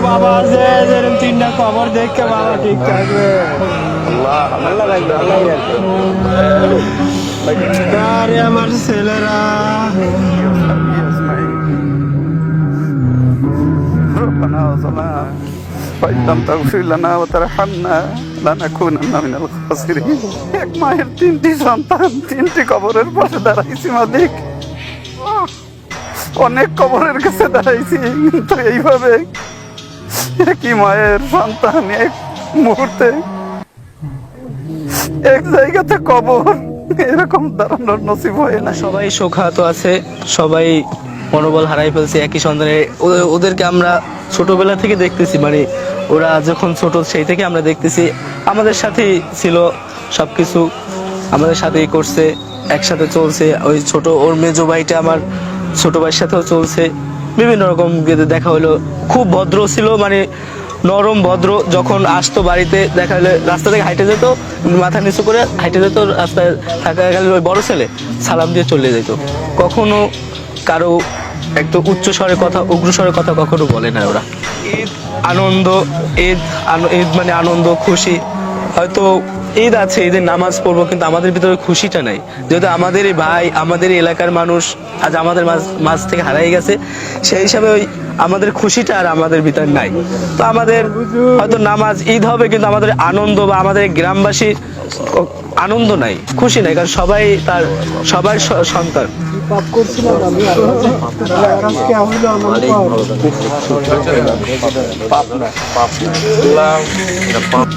কবর যে যেরকম তিনটা কবর দেখে বাবা ঠিক থাকবে। আরে আমার ছেলেরা ربنا ظلمنا فإن لم تغفر لنا وترحمنا لنكونن من الخاسرين। এক মায়ের তিনটি সন্তান তিনটি কবরের পাশে দাঁড়াইছি মালিক, অনেক কবরের কাছে দাঁড়াইছি, কিন্তু এইভাবে একই মায়ের সন্তান এক মুহূর্তে এক জায়গাতে কবর এরকম দাঁড়ানোর নসিব হয় না। সবাই শোকাহত আছে, সবাই মনোবল হারাই ফেলছে একই সন্তানে। ওদেরকে আমরা ছোটবেলা থেকে দেখতেছি, মানে ওরা যখন ছোট সেই থেকে আমরা দেখতেছি, আমাদের সাথেই ছিল সবকিছু, আমাদের সাথেই করছে, একসাথে চলছে। ওই ছোট ওর মেজো ভাইটা আমার ছোট ভাইয়ের সাথেও চলছে, বিভিন্ন রকম দেখা হলো। খুব ভদ্র ছিল, মানে নরম ভদ্র। যখন আসতো বাড়িতে দেখা হলে রাস্তা থেকে হাইটে যেত, মাথা নিচু করে হাইটে যেত, রাস্তায় থাকা গেলে ওই বড় ছেলে সালাম দিয়ে চলে যেত। কখনো কারো একটু উচ্চ স্বরে কথা, উগ্র স্বরে কথা কখনো বলে না ওরা। ঈদ আনন্দ, ঈদ মানে আনন্দ খুশি। হয়তো ঈদ আছে, ঈদের নামাজ পড়বো, কিন্তু আমাদের ভিতরে খুশিটা নাই। যেহেতু আমাদেরই ভাই, আমাদের এলাকার মানুষ আজ আমাদের মাঝ থেকে হারাই গেছে, সেই হিসাবে ওই আমাদের খুশিটা আর আমাদের ভিতরে নাই। তো আমাদের হয়তো নামাজ ঈদ হবে, কিন্তু আমাদের আনন্দ বা আমাদের গ্রামবাসী আনন্দ নাই, খুশি নাই, কারণ সবাই তার সবার সন্তান। পাপ করছিলাম আমি, আজকে হইলো আমার পাপ।